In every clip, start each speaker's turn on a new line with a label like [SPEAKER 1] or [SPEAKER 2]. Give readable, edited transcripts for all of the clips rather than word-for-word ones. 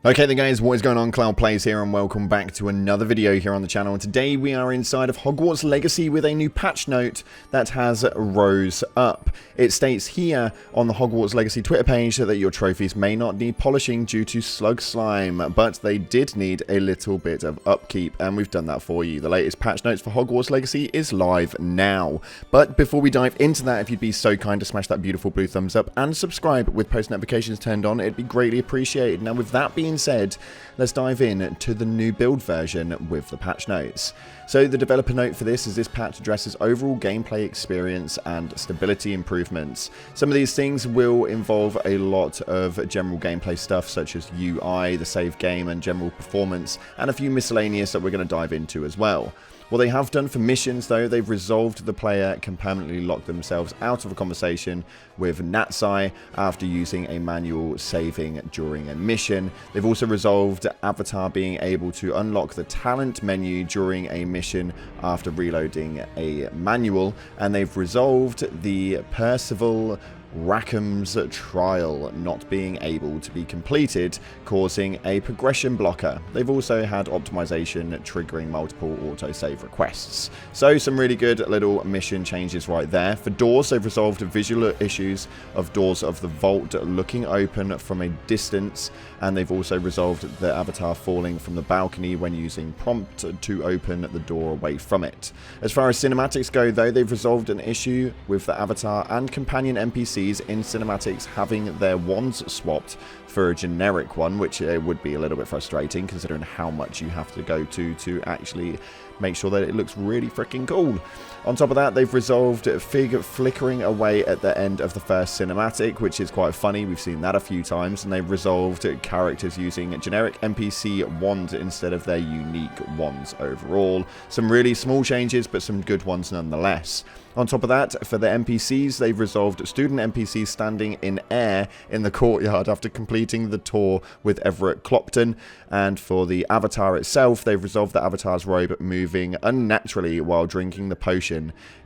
[SPEAKER 1] Okay then guys, what is going on? Cloud Plays here and welcome back to another video here on the channel. And today we are inside of Hogwarts Legacy with a new patch note that has rose up. It states here on the Hogwarts Legacy Twitter page that your trophies may not need polishing due to slug slime, but they did need a little bit of upkeep, and we've done that for you. The latest patch notes for Hogwarts Legacy is live now. But before we dive into that, if you'd be so kind to smash that beautiful blue thumbs up and subscribe with post notifications turned on, it'd be greatly appreciated. Now with that being said, let's dive in to the new build version with the patch notes. So the developer note for this is this patch addresses overall gameplay experience and stability improvements. Some of these things will involve a lot of general gameplay stuff such as UI, the save game and general performance, and a few miscellaneous that we're going to dive into as well. What they have done for missions, though, they've resolved the player can permanently lock themselves out of a conversation with Natsai after using a manual saving during a mission. They've also resolved Avatar being able to unlock the talent menu during a mission after reloading a manual, and they've resolved the Percival Rackham's trial not being able to be completed, causing a progression blocker. They've also had optimization triggering multiple autosave requests. So some really good little mission changes right there. For doors, they've resolved visual issues of doors of the vault looking open from a distance, and they've also resolved the avatar falling from the balcony when using prompt to open the door away from it. As far as cinematics go, though, they've resolved an issue with the avatar and companion NPCs in cinematics having their wands swapped for a generic one, which would be a little bit frustrating considering how much you have to go to actually make sure that it looks really freaking cool. On top of that, they've resolved Fig flickering away at the end of the first cinematic, which is quite funny. We've seen that a few times. And they've resolved characters using generic NPC wands instead of their unique wands overall. Some really small changes, but some good ones nonetheless. On top of that, for the NPCs, they've resolved student NPCs standing in air in the courtyard after completing the tour with Everett Clopton. And for the avatar itself, they've resolved the avatar's robe moving unnaturally while drinking the potion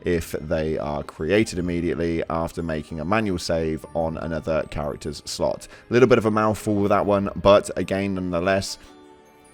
[SPEAKER 1] if they are created immediately after making a manual save on another character's slot. A little bit of a mouthful with that one, but again, nonetheless,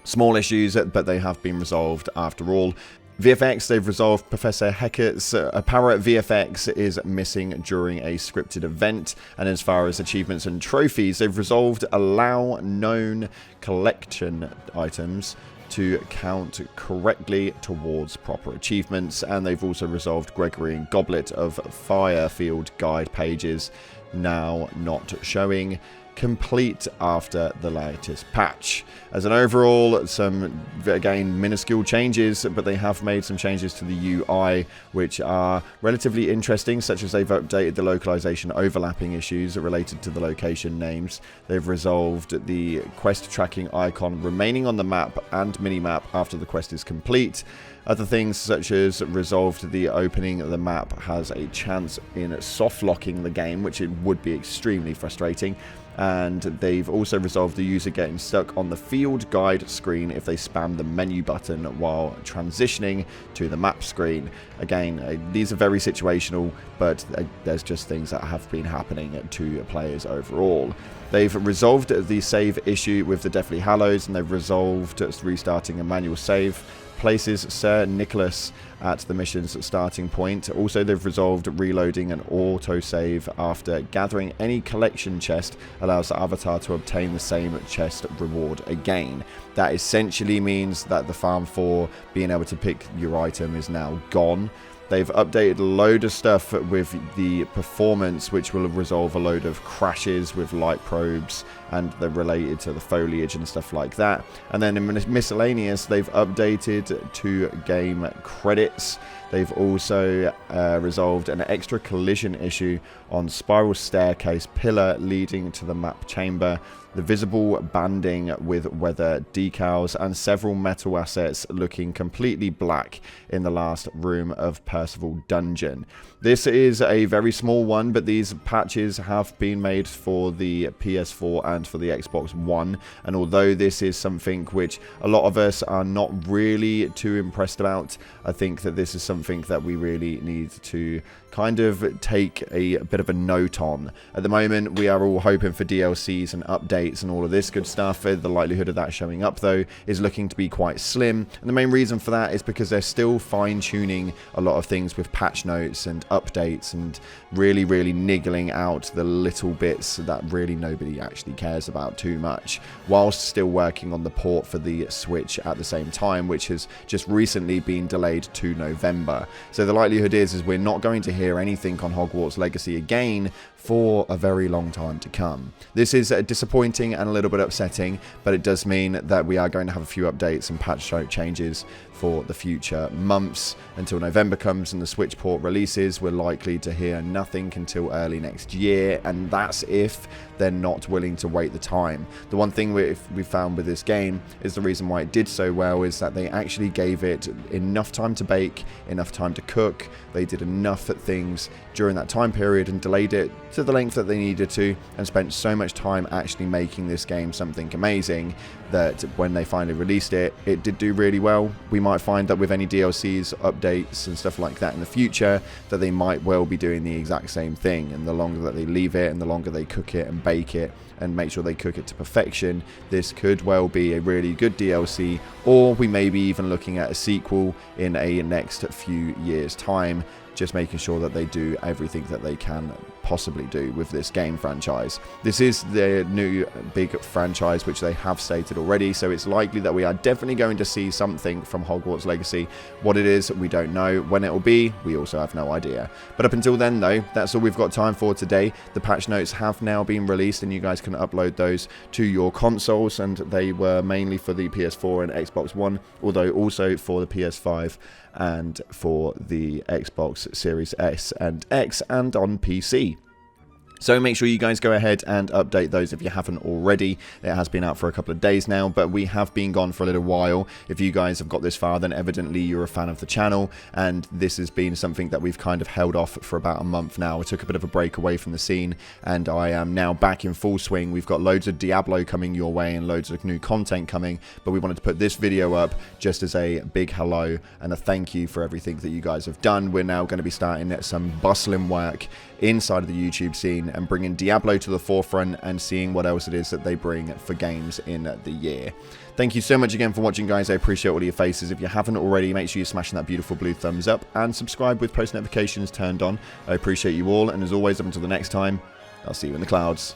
[SPEAKER 1] small issues, but they have been resolved after all. VFX, they've resolved Professor Hecat's apparent VFX is missing during a scripted event. And as far as achievements and trophies, they've resolved allow known collection items to count correctly towards proper achievements. And they've also resolved Gregorian Goblet of Firefield guide pages now not showing complete after the latest patch. As an overall, some again minuscule changes, but they have made some changes to the UI which are relatively interesting, such as they've updated the localization overlapping issues related to the location names. They've resolved the quest tracking icon remaining on the map and minimap after the quest is complete. Other things such as resolved the opening of the map has a chance in soft locking the game, which it would be extremely frustrating. And they've also resolved the user getting stuck on the field guide screen if they spam the menu button while transitioning to the map screen. Again, these are very situational, but there's just things that have been happening to players overall. They've resolved the save issue with the Deathly Hallows, and they've resolved restarting a manual save places Sir Nicholas at the mission's starting point. Also, they've resolved reloading an autosave after gathering any collection chest allows the avatar to obtain the same chest reward again. That essentially means that the farm for being able to pick your item is now gone. They've updated a load of stuff with the performance, which will resolve a load of crashes with light probes, and they're related to the foliage and stuff like that. And then in miscellaneous, they've updated 2 game credits. They've also resolved an extra collision issue on spiral staircase pillar leading to the map chamber, the visible banding with weather decals, and several metal assets looking completely black in the last room of Percival Dungeon. This is a very small one, but these patches have been made for the PS4 and for the Xbox One, and although this is something which a lot of us are not really too impressed about, I think that this is something something that we really need to kind of take a bit of a note on. At the moment, we are all hoping for DLCs and updates and all of this good stuff. The likelihood of that showing up, though, is looking to be quite slim. And the main reason for that is because they're still fine-tuning a lot of things with patch notes and updates and really, really niggling out the little bits that really nobody actually cares about too much, whilst still working on the port for the Switch at the same time, which has just recently been delayed to November. So the likelihood is we're not going to hear anything on Hogwarts Legacy again for a very long time to come. This is disappointing and a little bit upsetting, but it does mean that we are going to have a few updates and patch note changes for the future months. Until November comes and the Switch port releases, we're likely to hear nothing until early next year, and that's if they're not willing to wait the time. The one thing we found with this game is the reason why it did so well is that they actually gave it enough time to bake, enough time to cook. They did enough things during that time period and delayed it to the length that they needed to, and spent so much time actually making this game something amazing that when they finally released it, it did do really well. We might find that with any DLCs, updates and stuff like that in the future, that they might well be doing the exact same thing, and the longer that they leave it and the longer they cook it and bake it and make sure they cook it to perfection, this could well be a really good DLC, or we may be even looking at a sequel in a next few years' time, just making sure that they do everything that they can possibly do with this game franchise. This is their new big franchise, which they have stated already, so it's likely that we are definitely going to see something from Hogwarts Legacy. What it is, we don't know. When it will be, we also have no idea. But up until then, though, that's all we've got time for today. The patch notes have now been released, and you guys can upload those to your consoles, and they were mainly for the PS4 and Xbox One, although also for the PS5 and for the Xbox Series S and X and on PC. So make sure you guys go ahead and update those if you haven't already. It has been out for a couple of days now, but we have been gone for a little while. If you guys have got this far, then evidently you're a fan of the channel, and this has been something that we've kind of held off for about a month now. I took a bit of a break away from the scene, and I am now back in full swing. We've got loads of Diablo coming your way and loads of new content coming, but we wanted to put this video up just as a big hello and a thank you for everything that you guys have done. We're now going to be starting some bustling work inside of the YouTube scene and bringing Diablo to the forefront and seeing what else it is that they bring for games in the year. Thank you so much again for watching, guys. I appreciate all of your faces. If you haven't already, make sure you're smashing that beautiful blue thumbs up and subscribe with post notifications turned on. I appreciate you all, and as always, up until the next time, I'll see you in the clouds.